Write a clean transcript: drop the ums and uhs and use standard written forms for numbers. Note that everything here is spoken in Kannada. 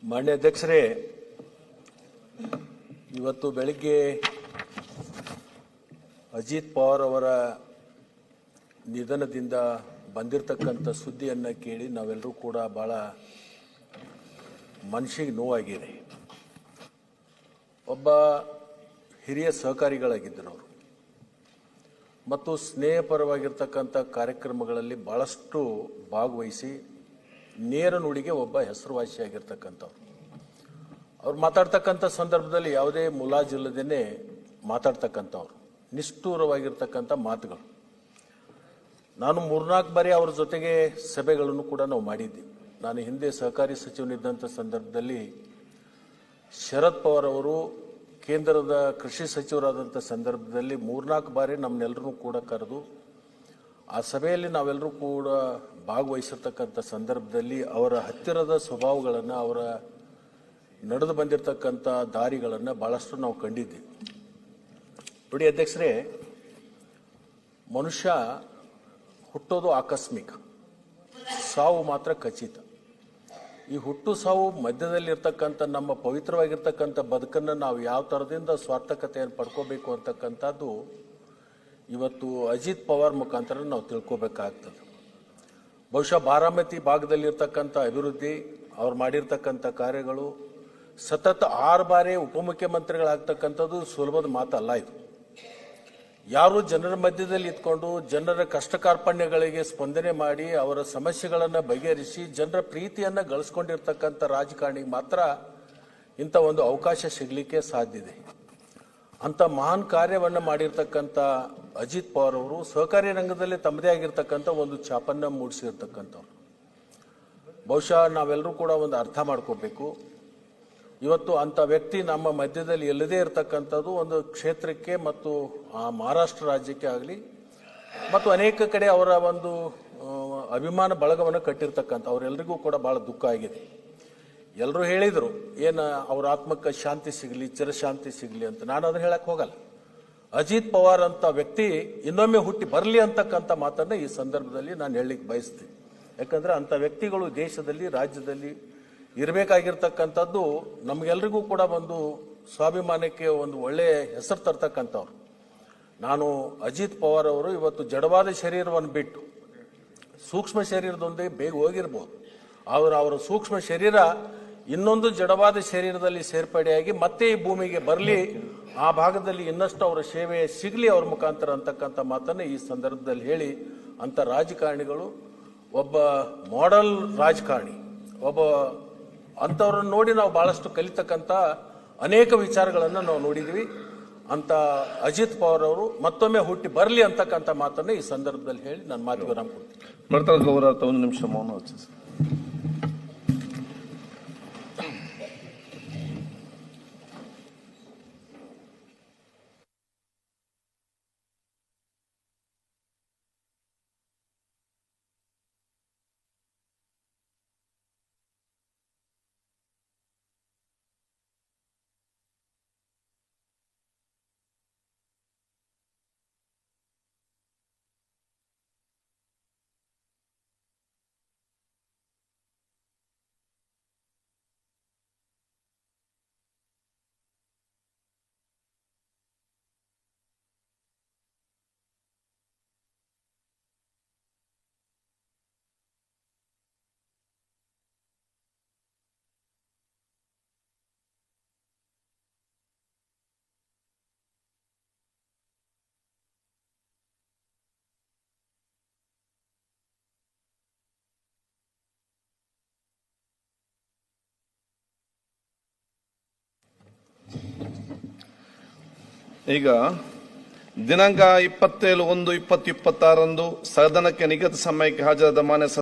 ಮಾನ್ಯ ಅಧ್ಯಕ್ಷರೇ, ಇವತ್ತು ಬೆಳಿಗ್ಗೆ ಅಜಿತ್ ಪವಾರ್ ಅವರ ನಿಧನದಿಂದ ಬಂದಿರತಕ್ಕಂಥ ಸುದ್ದಿಯನ್ನು ಕೇಳಿ ನಾವೆಲ್ಲರೂ ಕೂಡ ಬಹಳ ಮನಸ್ಸಿಗೆ ನೋವಾಗಿದೆ. ಒಬ್ಬ ಹಿರಿಯ ಸಹಕಾರಿಗಳಾಗಿದ್ದರು ಅವರು ಮತ್ತು ಸ್ನೇಹಪರವಾಗಿರ್ತಕ್ಕಂಥ ಕಾರ್ಯಕ್ರಮಗಳಲ್ಲಿ ಭಾಳಷ್ಟು ಭಾಗವಹಿಸಿ ನೇರ ನುಡಿಗೆ ಒಬ್ಬ ಹೆಸರುವಾಸಿಯಾಗಿರ್ತಕ್ಕಂಥವ್ರು. ಅವ್ರು ಮಾತಾಡ್ತಕ್ಕಂಥ ಸಂದರ್ಭದಲ್ಲಿ ಯಾವುದೇ ಮುಲಾಜಿಲ್ಲದೇ ಮಾತಾಡ್ತಕ್ಕಂಥವ್ರು, ನಿಷ್ಠೂರವಾಗಿರ್ತಕ್ಕಂಥ ಮಾತುಗಳು. ನಾನು 3-4 ಬಾರಿ ಅವ್ರ ಜೊತೆಗೆ ಸಭೆಗಳನ್ನು ಕೂಡ ನಾವು ಮಾಡಿದ್ದೀವಿ. ನಾನು ಹಿಂದೆ ಸಹಕಾರಿ ಸಚಿವನಿದ್ದಂಥ ಸಂದರ್ಭದಲ್ಲಿ ಶರದ್ ಪವಾರ್ ಅವರು ಕೇಂದ್ರದ ಕೃಷಿ ಸಚಿವರಾದಂಥ ಸಂದರ್ಭದಲ್ಲಿ 3-4 ಬಾರಿ ನಮ್ಮನ್ನೆಲ್ಲರೂ ಕೂಡ ಕರೆದು ಆ ಸಭೆಯಲ್ಲಿ ನಾವೆಲ್ಲರೂ ಕೂಡ ಭಾಗವಹಿಸಿರ್ತಕ್ಕಂಥ ಸಂದರ್ಭದಲ್ಲಿ ಅವರ ಹತ್ತಿರದ ಸ್ವಭಾವಗಳನ್ನು, ಅವರ ನಡೆದು ಬಂದಿರತಕ್ಕಂಥ ದಾರಿಗಳನ್ನು ಭಾಳಷ್ಟು ನಾವು ಕಂಡಿದ್ದೀವಿ. ನೋಡಿ ಅಧ್ಯಕ್ಷರೇ, ಮನುಷ್ಯ ಹುಟ್ಟೋದು ಆಕಸ್ಮಿಕ, ಸಾವು ಮಾತ್ರ ಖಚಿತ. ಈ ಹುಟ್ಟು ಸಾವು ಮಧ್ಯದಲ್ಲಿರ್ತಕ್ಕಂಥ ನಮ್ಮ ಪವಿತ್ರವಾಗಿರ್ತಕ್ಕಂಥ ಬದುಕನ್ನು ನಾವು ಯಾವ ಥರದಿಂದ ಸ್ವಾರ್ಥಕತೆಯನ್ನು ಪಡ್ಕೋಬೇಕು ಅಂತಕ್ಕಂಥದ್ದು ಇವತ್ತು ಅಜಿತ್ ಪವಾರ್ ಮುಖಾಂತರ ನಾವು ತಿಳ್ಕೋಬೇಕಾಗ್ತದೆ. ಬಹುಶಃ ಬಾರಾಮತಿ ಭಾಗದಲ್ಲಿರ್ತಕ್ಕಂಥ ಅಭಿವೃದ್ಧಿ, ಅವ್ರು ಮಾಡಿರ್ತಕ್ಕಂಥ ಕಾರ್ಯಗಳು, ಸತತ 6 ಬಾರಿ ಉಪಮುಖ್ಯಮಂತ್ರಿಗಳಾಗ್ತಕ್ಕಂಥದ್ದು ಸುಲಭದ ಮಾತಲ್ಲ. ಇದು ಯಾರು ಜನರ ಮಧ್ಯದಲ್ಲಿ ಇದ್ಕೊಂಡು ಜನರ ಕಷ್ಟ ಕಾರ್ಪಣ್ಯಗಳಿಗೆ ಸ್ಪಂದನೆ ಮಾಡಿ ಅವರ ಸಮಸ್ಯೆಗಳನ್ನು ಬಗೆಹರಿಸಿ ಜನರ ಪ್ರೀತಿಯನ್ನು ಗಳಿಸ್ಕೊಂಡಿರ್ತಕ್ಕಂಥ ರಾಜಕಾರಣಿಗೆ ಮಾತ್ರ ಇಂಥ ಒಂದು ಅವಕಾಶ ಸಿಗಲಿಕ್ಕೆ ಸಾಧ್ಯ ಇದೆ. ಅಂಥ ಮಹಾನ್ ಕಾರ್ಯವನ್ನು ಮಾಡಿರ್ತಕ್ಕಂಥ ಅಜಿತ್ ಪವಾರ್ ಅವರು ಸಹಕಾರಿ ರಂಗದಲ್ಲಿ ತಮ್ಮದೇ ಆಗಿರ್ತಕ್ಕಂಥ ಒಂದು ಛಾಪನ್ನು ಮೂಡಿಸಿರ್ತಕ್ಕಂಥವ್ರು. ಬಹುಶಃ ನಾವೆಲ್ಲರೂ ಕೂಡ ಒಂದು ಅರ್ಥ ಮಾಡ್ಕೋಬೇಕು. ಇವತ್ತು ಅಂಥ ವ್ಯಕ್ತಿ ನಮ್ಮ ಮಧ್ಯದಲ್ಲಿ ಎಲ್ಲದೇ ಇರತಕ್ಕಂಥದ್ದು ಒಂದು ಕ್ಷೇತ್ರಕ್ಕೆ ಮತ್ತು ಆ ಮಹಾರಾಷ್ಟ್ರ ರಾಜ್ಯಕ್ಕೆ ಆಗಲಿ ಮತ್ತು ಅನೇಕ ಕಡೆ ಅವರ ಒಂದು ಅಭಿಮಾನ ಬಳಗವನ್ನು ಕಟ್ಟಿರ್ತಕ್ಕಂಥ ಅವರೆಲ್ಲರಿಗೂ ಕೂಡ ಭಾಳ ದುಃಖ ಆಗಿದೆ. ಎಲ್ಲರೂ ಹೇಳಿದರು ಏನು ಅವ್ರ ಆತ್ಮಕ್ಕೆ ಶಾಂತಿ ಸಿಗಲಿ, ಚಿರಶಾಂತಿ ಸಿಗಲಿ ಅಂತ. ನಾನು ಅದನ್ನು ಹೇಳಕ್ಕೆ ಹೋಗಲ್ಲ. ಅಜಿತ್ ಪವಾರ್ ಅಂತ ವ್ಯಕ್ತಿ ಇನ್ನೊಮ್ಮೆ ಹುಟ್ಟಿ ಬರಲಿ ಅಂತಕ್ಕಂಥ ಮಾತನ್ನು ಈ ಸಂದರ್ಭದಲ್ಲಿ ನಾನು ಹೇಳಲಿಕ್ಕೆ ಬಯಸ್ತೀನಿ. ಯಾಕಂದರೆ ಅಂಥ ವ್ಯಕ್ತಿಗಳು ದೇಶದಲ್ಲಿ, ರಾಜ್ಯದಲ್ಲಿ ಇರಬೇಕಾಗಿರ್ತಕ್ಕಂಥದ್ದು ನಮಗೆಲ್ರಿಗೂ ಕೂಡ ಒಂದು ಸ್ವಾಭಿಮಾನಕ್ಕೆ ಒಂದು ಒಳ್ಳೆಯ ಹೆಸರು ತರ್ತಕ್ಕಂಥವ್ರು. ನಾನು ಅಜಿತ್ ಪವಾರ್ ಅವರು ಇವತ್ತು ಜಡವಾದ ಶರೀರವನ್ನು ಬಿಟ್ಟು ಸೂಕ್ಷ್ಮ ಶರೀರದೊಂದಿಗೆ ಬೇಗ ಹೋಗಿರ್ಬೋದು. ಅವರ ಸೂಕ್ಷ್ಮ ಶರೀರ ಇನ್ನೊಂದು ಜಡವಾದ ಶರೀರದಲ್ಲಿ ಸೇರ್ಪಡೆಯಾಗಿ ಮತ್ತೆ ಈ ಭೂಮಿಗೆ ಬರಲಿ, ಆ ಭಾಗದಲ್ಲಿ ಇನ್ನಷ್ಟು ಅವರ ಸೇವೆ ಸಿಗಲಿ ಅವ್ರ ಮುಖಾಂತರ ಅಂತಕ್ಕಂಥ ಮಾತನ್ನು ಈ ಸಂದರ್ಭದಲ್ಲಿ ಹೇಳಿ, ಅಂಥ ರಾಜಕಾರಣಿಗಳು ಒಬ್ಬ ಮಾಡೆಲ್ ರಾಜಕಾರಣಿ, ಒಬ್ಬ ಅಂಥವ್ರನ್ನ ನೋಡಿ ನಾವು ಭಾಳಷ್ಟು ಕಲಿತಕ್ಕಂಥ ಅನೇಕ ವಿಚಾರಗಳನ್ನು ನಾವು ನೋಡಿದ್ವಿ. ಅಂತ ಅಜಿತ್ ಪವಾರ್ ಅವರು ಮತ್ತೊಮ್ಮೆ ಹುಟ್ಟಿ ಬರಲಿ ಅಂತಕ್ಕಂಥ ಮಾತನ್ನು ಈ ಸಂದರ್ಭದಲ್ಲಿ ಹೇಳಿ ನನ್ನ ಮಾತಿಗೆ ವಿರಾಮ ಕೊಡ್ತೀನಿ. ಒಂದು ನಿಮಿಷ ಮೌನ ವಹಿಸಿ. ಈಗ ದಿನಾಂಕ 27/1/2026 ಸದನಕ್ಕೆ ನಿಗದಿತ ಸಮಯಕ್ಕೆ ಹಾಜರಾದ ಮಾನ್ಯ